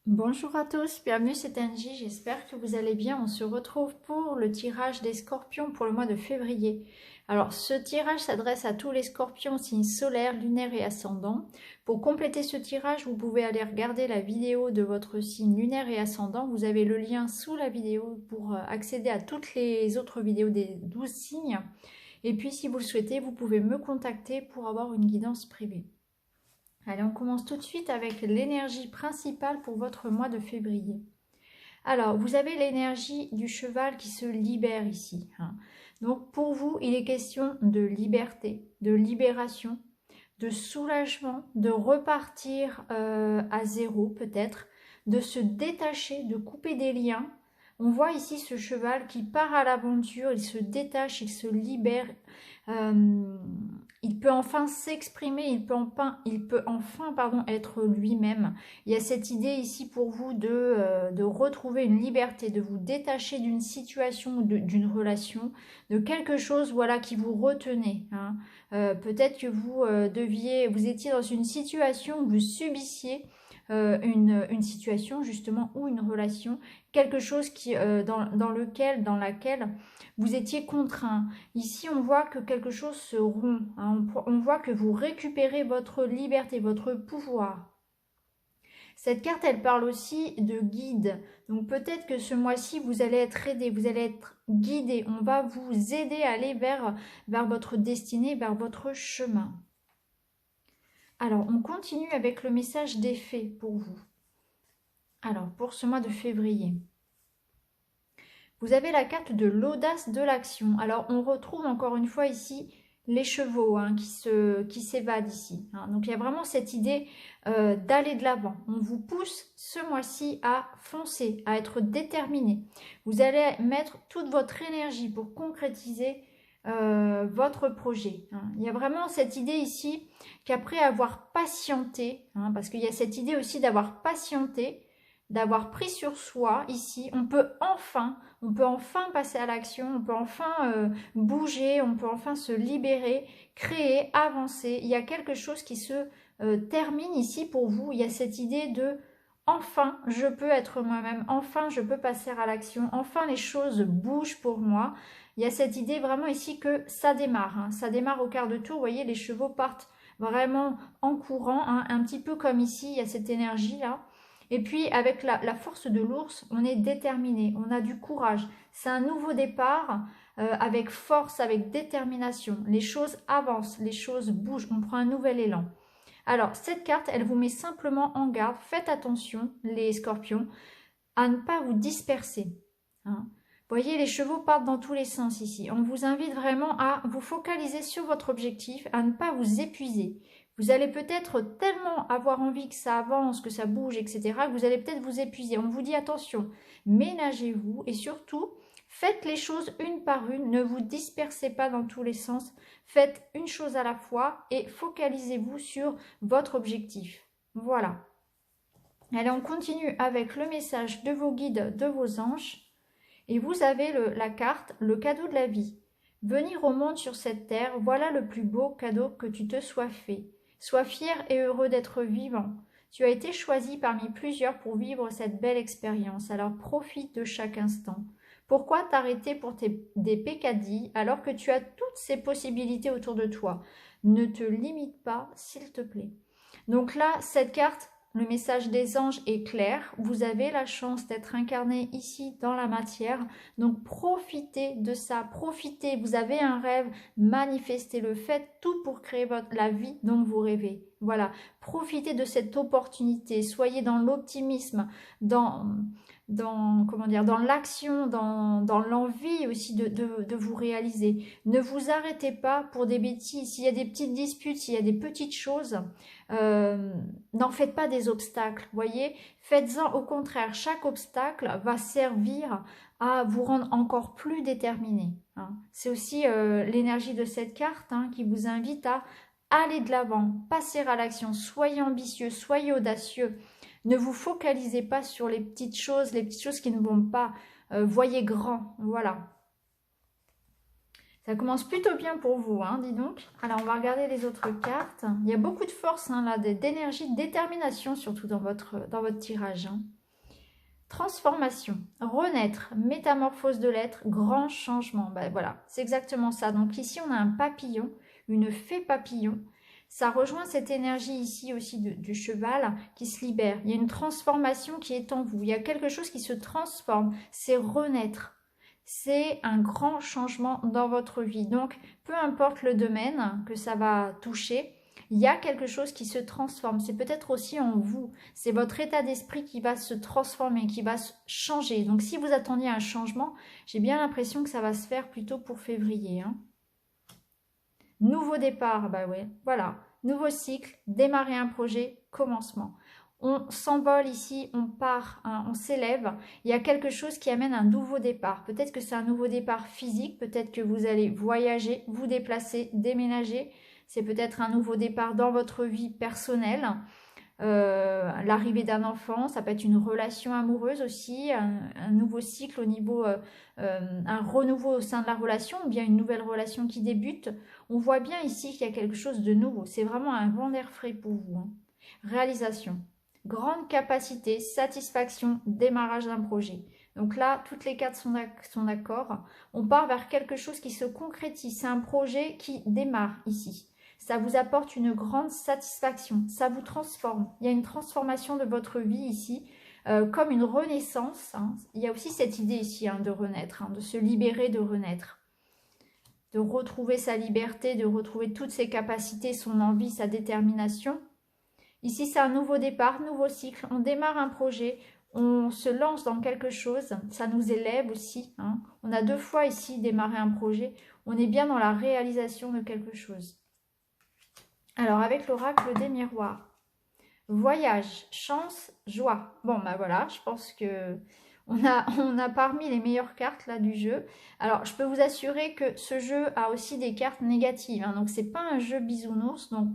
Bonjour à tous, bienvenue c'est Angie, j'espère que vous allez bien. On se retrouve pour le tirage des scorpions pour le mois de février. Alors ce tirage s'adresse à tous les scorpions, signes solaires, lunaires et ascendants. Pour compléter ce tirage, vous pouvez aller regarder la vidéo de votre signe lunaire et ascendant. Vous avez le lien sous la vidéo pour accéder à toutes les autres vidéos des 12 signes. Et puis si vous le souhaitez, vous pouvez me contacter pour avoir une guidance privée. Allez, on commence tout de suite avec l'énergie principale pour votre mois de février. Alors, vous avez l'énergie du cheval qui se libère ici. Donc, pour vous, il est question de liberté, de libération, de soulagement, de repartir à zéro peut-être, de se détacher, de couper des liens. On voit ici ce cheval qui part à l'aventure, il se détache, il se libère. Il peut enfin s'exprimer, il peut enfin être lui-même. Il y a cette idée ici pour vous de retrouver une liberté, de vous détacher d'une situation, d'une relation, de quelque chose voilà, qui vous retenait. Peut-être que vous étiez dans une situation où vous subissiez une situation justement ou une relation, quelque chose dans laquelle vous étiez contraint. Ici, on voit que quelque chose se rompt. On voit que vous récupérez votre liberté, votre pouvoir. Cette carte, elle parle aussi de guide. Donc peut-être que ce mois-ci, vous allez être aidé, vous allez être guidé. On va vous aider à aller vers votre destinée, vers votre chemin. Alors, on continue avec le message des fées pour vous. Alors, pour ce mois de février. Vous avez la carte de l'audace de l'action. Alors, on retrouve encore une fois ici les chevaux qui s'évadent ici. Donc, il y a vraiment cette idée d'aller de l'avant. On vous pousse ce mois-ci à foncer, à être déterminé. Vous allez mettre toute votre énergie pour concrétiser votre projet. Il y a vraiment cette idée ici qu'après avoir patienté, parce qu'il y a cette idée aussi d'avoir patienté, d'avoir pris sur soi ici, on peut enfin passer à l'action, on peut enfin bouger, on peut enfin se libérer, créer, avancer. Il y a quelque chose qui se termine ici pour vous. Il y a cette idée de enfin je peux être moi-même, enfin je peux passer à l'action, enfin les choses bougent pour moi. Il y a cette idée vraiment ici que ça démarre, ça démarre au quart de tour. Vous voyez, les chevaux partent vraiment en courant, un petit peu comme ici, il y a cette énergie là. Et puis avec la force de l'ours, on est déterminé, on a du courage. C'est un nouveau départ avec force, avec détermination. Les choses avancent, les choses bougent, on prend un nouvel élan. Alors cette carte, elle vous met simplement en garde. Faites attention les scorpions à ne pas vous disperser. Vous voyez, les chevaux partent dans tous les sens ici. On vous invite vraiment à vous focaliser sur votre objectif, à ne pas vous épuiser. Vous allez peut-être tellement avoir envie que ça avance, que ça bouge, etc., que vous allez peut-être vous épuiser. On vous dit attention, ménagez-vous et surtout, faites les choses une par une. Ne vous dispersez pas dans tous les sens. Faites une chose à la fois et focalisez-vous sur votre objectif. Voilà. Allez, on continue avec le message de vos guides, de vos anges. Et vous avez la carte, le cadeau de la vie. Venir au monde sur cette terre, voilà le plus beau cadeau que tu te sois fait. Sois fier et heureux d'être vivant. Tu as été choisi parmi plusieurs pour vivre cette belle expérience, alors profite de chaque instant. Pourquoi t'arrêter pour des pécadilles alors que tu as toutes ces possibilités autour de toi? Ne te limite pas, s'il te plaît. Donc là, cette carte, le message des anges est clair. Vous avez la chance d'être incarné ici dans la matière. Donc profitez de ça. Profitez. Vous avez un rêve. Manifestez-le. Faites tout pour créer la vie dont vous rêvez. Voilà. Profitez de cette opportunité. Soyez dans l'optimisme, dans l'action, dans l'envie aussi de vous réaliser. Ne vous arrêtez pas pour des bêtises. S'il y a des petites disputes, s'il y a des petites choses, n'en faites pas des obstacles, voyez, faites-en au contraire. Chaque obstacle va servir à vous rendre encore plus déterminé. C'est aussi l'énergie de cette carte qui vous invite à aller de l'avant, passer à l'action, soyez ambitieux, soyez audacieux. Ne vous focalisez pas sur les petites choses qui ne vont pas. Voyez grand, voilà. Ça commence plutôt bien pour vous, hein, dis donc. Alors, on va regarder les autres cartes. Il y a beaucoup de force, hein, là, d'énergie, de détermination, surtout dans votre tirage. Hein. Transformation, renaître, métamorphose de l'être, grand changement. Ben, voilà, c'est exactement ça. Donc ici, on a un papillon, une fée papillon. Ça rejoint cette énergie ici aussi du cheval qui se libère. Il y a une transformation qui est en vous. Il y a quelque chose qui se transforme. C'est renaître. C'est un grand changement dans votre vie. Donc, peu importe le domaine que ça va toucher, il y a quelque chose qui se transforme. C'est peut-être aussi en vous. C'est votre état d'esprit qui va se transformer, qui va changer. Donc, si vous attendiez un changement, j'ai bien l'impression que ça va se faire plutôt pour février. Hein. Nouveau départ, bah ouais, voilà. Nouveau cycle, démarrer un projet, commencement. On s'envole ici, on part, hein, on s'élève. Il y a quelque chose qui amène un nouveau départ. Peut-être que c'est un nouveau départ physique, peut-être que vous allez voyager, vous déplacer, déménager. C'est peut-être un nouveau départ dans votre vie personnelle. L'arrivée d'un enfant, ça peut être une relation amoureuse aussi, un nouveau cycle au niveau, un renouveau au sein de la relation, ou bien une nouvelle relation qui débute. On voit bien ici qu'il y a quelque chose de nouveau. C'est vraiment un vent d'air frais pour vous. Hein. Réalisation, grande capacité, satisfaction, démarrage d'un projet. Donc là, toutes les cartes sont d'accord. On part vers quelque chose qui se concrétise. C'est un projet qui démarre ici. Ça vous apporte une grande satisfaction, ça vous transforme. Il y a une transformation de votre vie ici, comme une renaissance. Hein. Il y a aussi cette idée ici hein, de renaître, hein, de se libérer, de renaître. De retrouver sa liberté, de retrouver toutes ses capacités, son envie, sa détermination. Ici, c'est un nouveau départ, nouveau cycle. On démarre un projet, on se lance dans quelque chose. Ça nous élève aussi. Hein. On a 2 fois ici démarré un projet. On est bien dans la réalisation de quelque chose. Alors, avec l'oracle des miroirs, voyage, chance, joie. Bon, ben voilà, je pense que on a parmi les meilleures cartes là du jeu. Alors, je peux vous assurer que ce jeu a aussi des cartes négatives. Hein, donc, c'est pas un jeu bisounours. Donc,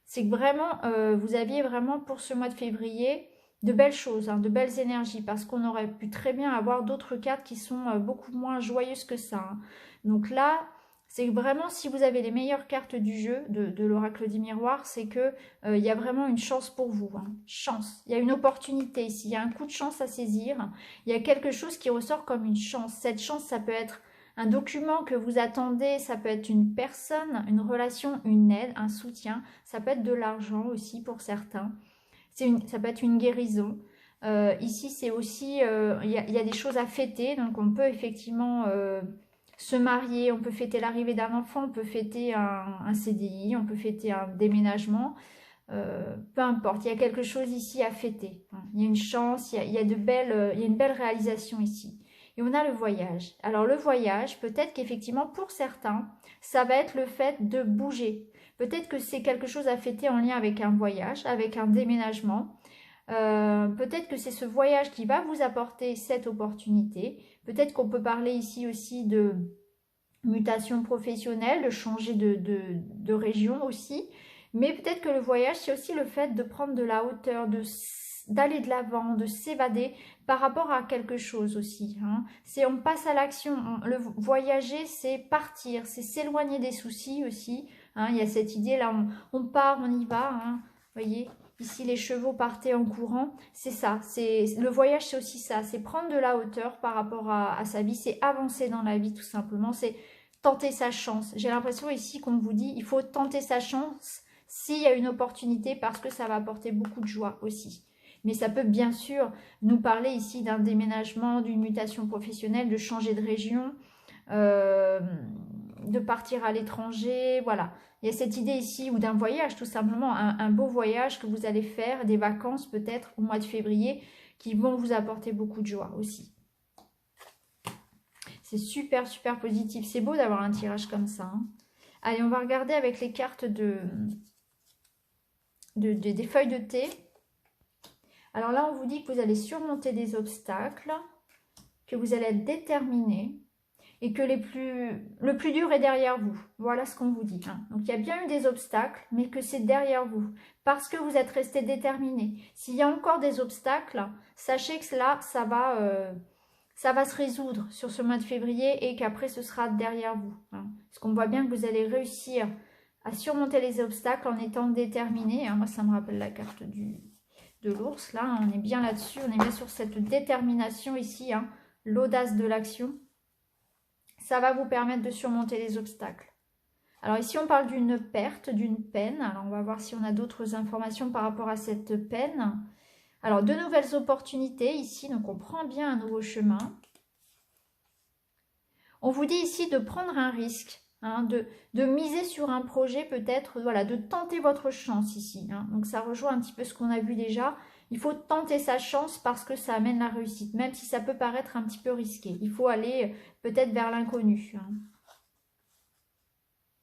c'est que vraiment, vous aviez vraiment pour ce mois de février de belles choses, hein, de belles énergies. Parce qu'on aurait pu très bien avoir d'autres cartes qui sont beaucoup moins joyeuses que ça. Hein. Donc là... C'est vraiment, si vous avez les meilleures cartes du jeu, de l'oracle des miroirs, c'est que il y a vraiment une chance pour vous. Hein. Chance. Il y a une opportunité ici. Il y a un coup de chance à saisir. Il y a quelque chose qui ressort comme une chance. Cette chance, ça peut être un document que vous attendez. Ça peut être une personne, une relation, une aide, un soutien. Ça peut être de l'argent aussi pour certains. Ça peut être une guérison. Ici, c'est aussi... il y a des choses à fêter. Donc, on peut effectivement... se marier, on peut fêter l'arrivée d'un enfant, on peut fêter un CDI, on peut fêter un déménagement, peu importe, il y a quelque chose ici à fêter. Hein. Il y a une chance, il y a une belle réalisation ici. Et on a le voyage. Alors le voyage, peut-être qu'effectivement pour certains, ça va être le fait de bouger. Peut-être que c'est quelque chose à fêter en lien avec un voyage, avec un déménagement. Peut-être que c'est ce voyage qui va vous apporter cette opportunité. Peut-être qu'on peut parler ici aussi de mutation professionnelle, de changer de région aussi. Mais peut-être que le voyage, c'est aussi le fait de prendre de la hauteur, d'aller de l'avant, de s'évader par rapport à quelque chose aussi. Hein. On passe à l'action. Le voyager, c'est partir, c'est s'éloigner des soucis aussi. Hein. Il y a cette idée là, on part, on y va. Hein. Vous voyez ? Ici, les chevaux partaient en courant. C'est ça. Le voyage, c'est aussi ça. C'est prendre de la hauteur par rapport à sa vie. C'est avancer dans la vie, tout simplement. C'est tenter sa chance. J'ai l'impression ici qu'on vous dit, il faut tenter sa chance s'il y a une opportunité parce que ça va apporter beaucoup de joie aussi. Mais ça peut bien sûr nous parler ici d'un déménagement, d'une mutation professionnelle, de changer de région, de partir à l'étranger, voilà. Il y a cette idée ici, ou d'un voyage, tout simplement, un beau voyage que vous allez faire, des vacances peut-être au mois de février, qui vont vous apporter beaucoup de joie aussi. C'est super, super positif. C'est beau d'avoir un tirage comme ça. Hein. Allez, on va regarder avec les cartes des feuilles de thé. Alors là, on vous dit que vous allez surmonter des obstacles, que vous allez être déterminé. Et que le plus dur est derrière vous. Voilà ce qu'on vous dit. Hein. Donc, il y a bien eu des obstacles, mais que c'est derrière vous. Parce que vous êtes resté déterminé. S'il y a encore des obstacles, sachez que là, ça va ça va se résoudre sur ce mois de février et qu'après ce sera derrière vous. Hein. Parce qu'on voit bien que vous allez réussir à surmonter les obstacles en étant déterminé. Hein. Moi, ça me rappelle la carte de l'ours. Là, on est bien là-dessus. On est bien sur cette détermination ici. Hein. L'audace de l'action. Ça va vous permettre de surmonter les obstacles. Alors ici, on parle d'une perte, d'une peine. Alors, on va voir si on a d'autres informations par rapport à cette peine. Alors, de nouvelles opportunités ici. Donc, on prend bien un nouveau chemin. On vous dit ici de prendre un risque. Hein, de miser sur un projet peut-être, voilà, de tenter votre chance ici. Hein. Donc, ça rejoint un petit peu ce qu'on a vu déjà. Il faut tenter sa chance parce que ça amène la réussite. Même si ça peut paraître un petit peu risqué. Il faut aller peut-être vers l'inconnu. Hein.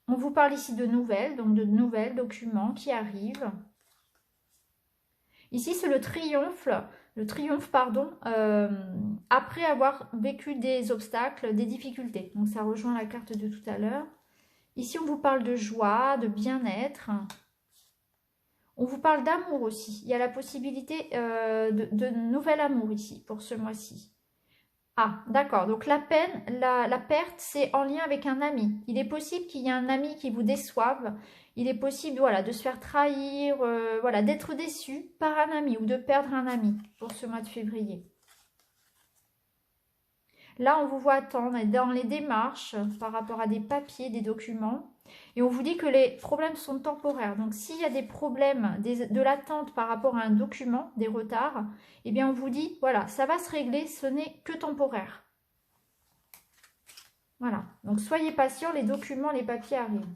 On vous parle ici de nouvelles, donc de nouvelles documents qui arrivent. Ici, c'est le triomphe, pardon, après avoir vécu des obstacles, des difficultés. Donc, ça rejoint la carte de tout à l'heure. Ici, on vous parle de joie, de bien-être. On vous parle d'amour aussi. Il y a la possibilité de nouvel amour ici, pour ce mois-ci. Ah, d'accord. Donc, la peine, la perte, c'est en lien avec un ami. Il est possible qu'il y ait un ami qui vous déçoive. Il est possible, voilà, de se faire trahir, voilà, d'être déçu par un ami ou de perdre un ami pour ce mois de février. Là, on vous voit attendre dans les démarches par rapport à des papiers, des documents. Et on vous dit que les problèmes sont temporaires. Donc, s'il y a des problèmes, de l'attente par rapport à un document, des retards, eh bien, on vous dit, voilà, ça va se régler, ce n'est que temporaire. Voilà. Donc, soyez patient, les documents, les papiers arrivent.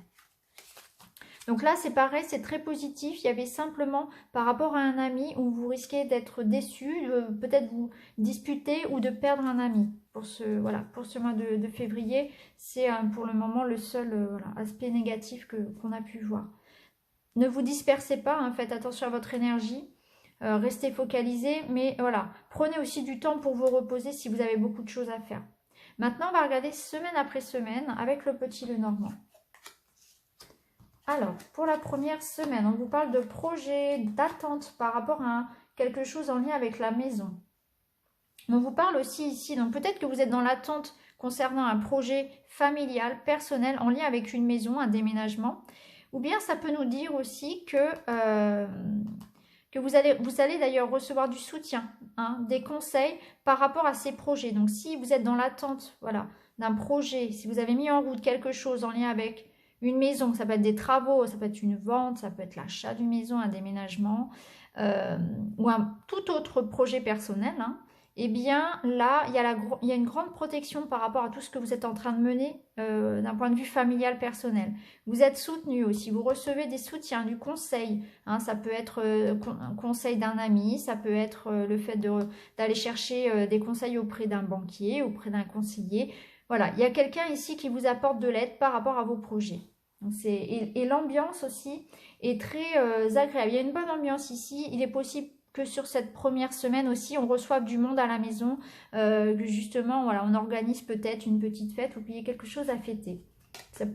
Donc là, c'est pareil, c'est très positif. Il y avait simplement, par rapport à un ami, où vous risquez d'être déçu, peut-être vous disputer ou de perdre un ami. Pour ce, voilà, pour ce mois de février, c'est pour le moment le seul voilà, aspect négatif qu'on a pu voir. Ne vous dispersez pas, hein, faites attention à votre énergie. Restez focalisé, mais voilà, prenez aussi du temps pour vous reposer si vous avez beaucoup de choses à faire. Maintenant, on va regarder semaine après semaine avec le petit Lenormand. Alors, pour la première semaine, on vous parle de projet, d'attente par rapport à quelque chose en lien avec la maison. On vous parle aussi ici, donc peut-être que vous êtes dans l'attente concernant un projet familial, personnel, en lien avec une maison, un déménagement. Ou bien ça peut nous dire aussi que vous allez d'ailleurs recevoir du soutien, hein, des conseils par rapport à ces projets. Donc si vous êtes dans l'attente voilà, d'un projet, si vous avez mis en route quelque chose en lien avec une maison, ça peut être des travaux, ça peut être une vente, ça peut être l'achat d'une maison, un déménagement ou un tout autre projet personnel, hein, eh bien là, il y a une grande protection par rapport à tout ce que vous êtes en train de mener d'un point de vue familial, personnel. Vous êtes soutenu aussi, vous recevez des soutiens, du conseil. Hein, ça peut être un conseil d'un ami, ça peut être le fait d'aller chercher des conseils auprès d'un banquier, auprès d'un conseiller. Voilà, il y a quelqu'un ici qui vous apporte de l'aide par rapport à vos projets. Donc et l'ambiance aussi est très agréable. Il y a une bonne ambiance ici. Il est possible que sur cette première semaine aussi, on reçoive du monde à la maison. Que justement, voilà, on organise peut-être une petite fête ou qu'il y ait quelque chose à fêter.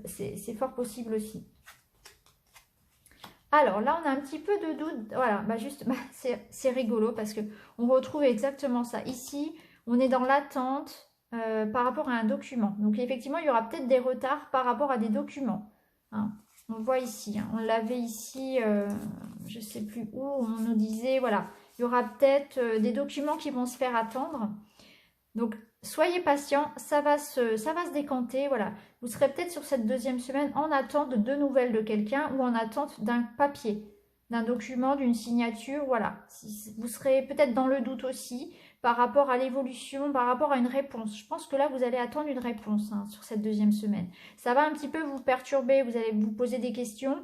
C'est fort possible aussi. Alors là, on a un petit peu de doute. Voilà, c'est rigolo parce que on retrouve exactement ça. Ici, on est dans l'attente par rapport à un document. Donc effectivement, il y aura peut-être des retards par rapport à des documents. Hein. On le voit ici. Hein. On l'avait ici, je ne sais plus où, on nous disait, voilà, il y aura peut-être des documents qui vont se faire attendre. Donc, soyez patient, ça va se décanter, voilà. Vous serez peut-être sur cette deuxième semaine en attente de nouvelles de quelqu'un ou en attente d'un papier, d'un document, d'une signature, voilà. Vous serez peut-être dans le doute aussi par rapport à l'évolution, par rapport à une réponse. Je pense que là, vous allez attendre une réponse hein, sur cette deuxième semaine. Ça va un petit peu vous perturber, vous allez vous poser des questions.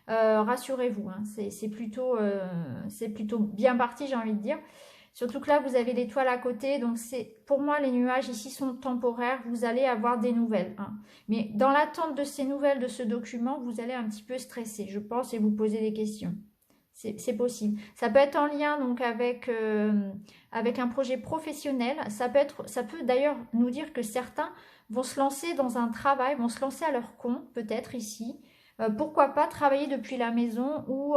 Rassurez-vous, hein, c'est plutôt bien parti, j'ai envie de dire. Surtout que là, vous avez l'étoile à côté. Donc, pour moi, les nuages ici sont temporaires. Vous allez avoir des nouvelles. Hein. Mais dans l'attente de ces nouvelles, de ce document, vous allez un petit peu stresser, je pense, et vous poser des questions. C'est possible. Ça peut être en lien donc avec un projet professionnel. Ça peut d'ailleurs nous dire que certains vont se lancer dans un travail, vont se lancer à leur compte, peut-être ici. Pourquoi pas travailler depuis la maison ou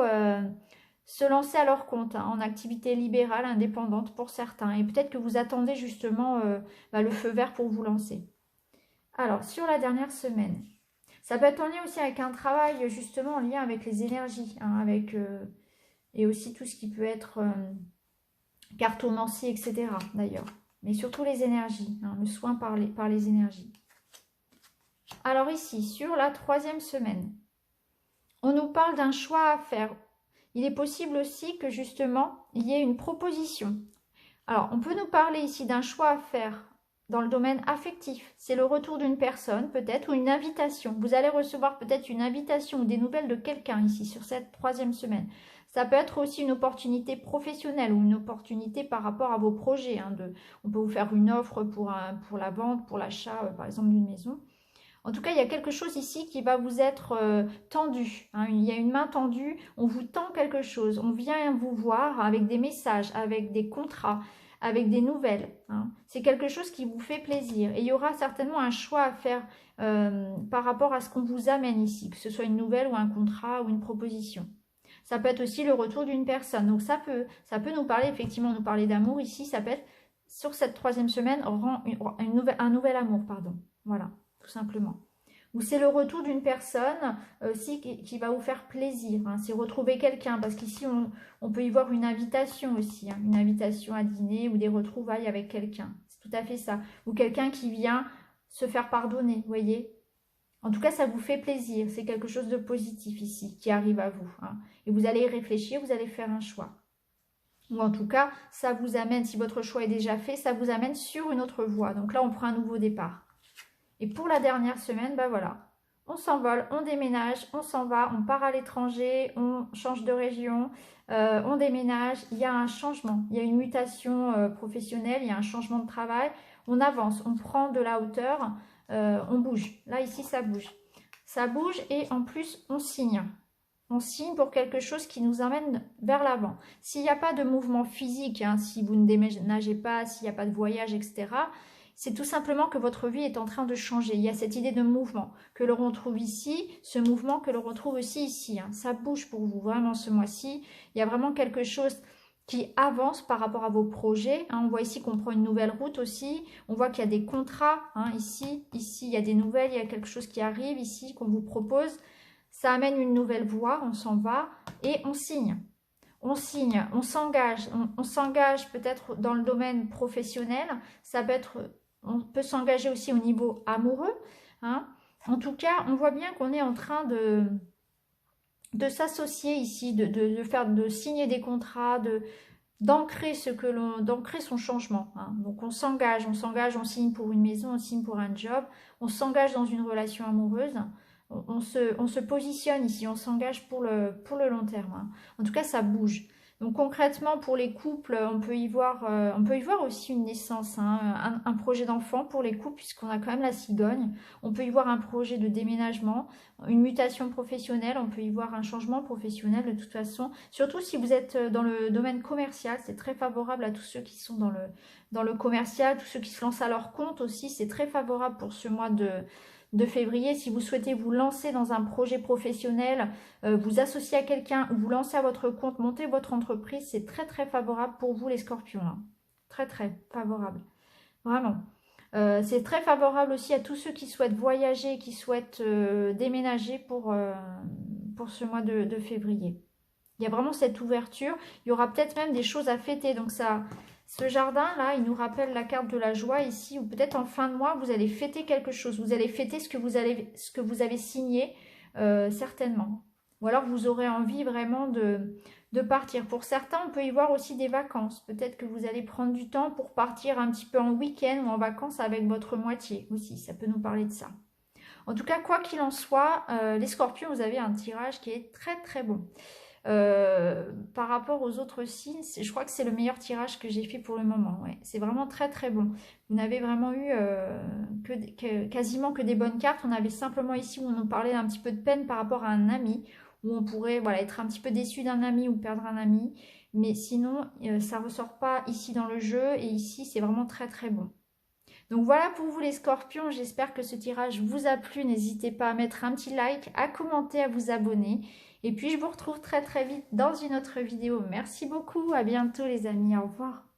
se lancer à leur compte, hein, en activité libérale, indépendante pour certains. Et peut-être que vous attendez justement le feu vert pour vous lancer. Alors, sur la dernière semaine, ça peut être en lien aussi avec un travail justement en lien avec les énergies, hein, et aussi tout ce qui peut être cartomancie, etc. d'ailleurs. Mais surtout les énergies, hein, le soin par les énergies. Alors ici, sur la 3e semaine, on nous parle d'un choix à faire. Il est possible aussi que justement, il y ait une proposition. Alors, on peut nous parler ici d'un choix à faire dans le domaine affectif. C'est le retour d'une personne peut-être ou une invitation. Vous allez recevoir peut-être une invitation ou des nouvelles de quelqu'un ici sur cette 3e semaine. Ça peut être aussi une opportunité professionnelle ou une opportunité par rapport à vos projets. Hein, on peut vous faire une offre pour la vente, pour l'achat par exemple d'une maison. En tout cas, il y a quelque chose ici qui va vous être tendu. Hein. Il y a une main tendue, on vous tend quelque chose. On vient vous voir avec des messages, avec des contrats, avec des nouvelles. Hein. C'est quelque chose qui vous fait plaisir. Et il y aura certainement un choix à faire par rapport à ce qu'on vous amène ici, que ce soit une nouvelle ou un contrat ou une proposition. Ça peut être aussi le retour d'une personne. Donc ça peut nous parler, effectivement, nous parler d'amour ici. Ça peut être, sur cette 3e semaine, un nouvel amour, pardon. Voilà. Tout simplement. Ou c'est le retour d'une personne aussi qui va vous faire plaisir. Hein. C'est retrouver quelqu'un, parce qu'ici, on peut y voir une invitation aussi. Hein. Une invitation à dîner ou des retrouvailles avec quelqu'un. C'est tout à fait ça. Ou quelqu'un qui vient se faire pardonner, vous voyez. En tout cas, ça vous fait plaisir. C'est quelque chose de positif ici qui arrive à vous. Hein. Et vous allez y réfléchir, vous allez faire un choix. Ou en tout cas, ça vous amène, si votre choix est déjà fait, ça vous amène sur une autre voie. Donc là, on prend un nouveau départ. Et pour la dernière semaine, ben voilà, on s'envole, on déménage, on s'en va, on part à l'étranger, on change de région, on déménage, il y a un changement, il y a une mutation professionnelle, il y a un changement de travail, on avance, on prend de la hauteur, on bouge. Là, ici, ça bouge. Ça bouge et en plus, on signe. On signe pour quelque chose qui nous emmène vers l'avant. S'il n'y a pas de mouvement physique, hein, si vous ne déménagez pas, s'il n'y a pas de voyage, etc., c'est tout simplement que votre vie est en train de changer. Il y a cette idée de mouvement que l'on retrouve ici, ce mouvement que l'on retrouve aussi ici. Hein. Ça bouge pour vous vraiment ce mois-ci. Il y a vraiment quelque chose qui avance par rapport à vos projets. Hein. On voit ici qu'on prend une nouvelle route aussi. On voit qu'il y a des contrats hein, ici. Ici, il y a des nouvelles, il y a quelque chose qui arrive ici qu'on vous propose. Ça amène une nouvelle voie, on s'en va et on signe. On signe, on s'engage. On s'engage peut-être dans le domaine professionnel. Ça peut être... On peut s'engager aussi au niveau amoureux. Hein. En tout cas, on voit bien qu'on est en train de s'associer ici, de signer des contrats, d'ancrer son changement. Hein. Donc on s'engage, on signe pour une maison, on signe pour un job, on s'engage dans une relation amoureuse. On se positionne ici, on s'engage pour le long terme. Hein. En tout cas, ça bouge. Donc concrètement, pour les couples, on peut y voir aussi une naissance, hein, un projet d'enfant pour les couples, puisqu'on a quand même la cigogne. On peut y voir un projet de déménagement, une mutation professionnelle, on peut y voir un changement professionnel de toute façon. Surtout si vous êtes dans le domaine commercial, c'est très favorable à tous ceux qui sont dans le commercial, tous ceux qui se lancent à leur compte aussi, c'est très favorable pour ce mois de février. Si vous souhaitez vous lancer dans un projet professionnel, vous associer à quelqu'un ou vous lancer à votre compte, monter votre entreprise, c'est très très favorable pour vous les scorpions. Hein. Très très favorable. Vraiment. C'est très favorable aussi à tous ceux qui souhaitent voyager, qui souhaitent déménager pour ce mois de février. Il y a vraiment cette ouverture. Il y aura peut-être même des choses à fêter. Donc ça... Ce jardin-là, il nous rappelle la carte de la joie ici, ou peut-être en fin de mois, vous allez fêter quelque chose. Vous allez fêter ce que vous avez signé, certainement. Ou alors, vous aurez envie vraiment de partir. Pour certains, on peut y voir aussi des vacances. Peut-être que vous allez prendre du temps pour partir un petit peu en week-end ou en vacances avec votre moitié aussi. Ça peut nous parler de ça. En tout cas, quoi qu'il en soit, les scorpions, vous avez un tirage qui est très très bon. Par rapport aux autres signes, je crois que c'est le meilleur tirage que j'ai fait pour le moment. Ouais. C'est vraiment très très bon. Vous n'avez vraiment eu quasiment que des bonnes cartes. On avait simplement ici où on nous parlait d'un petit peu de peine par rapport à un ami, où on pourrait être un petit peu déçu d'un ami ou perdre un ami. Mais sinon, ça ne ressort pas ici dans le jeu et ici, c'est vraiment très très bon. Donc voilà pour vous les scorpions, j'espère que ce tirage vous a plu. N'hésitez pas à mettre un petit like, à commenter, à vous abonner. Et puis je vous retrouve très très vite dans une autre vidéo. Merci beaucoup, à bientôt les amis, au revoir.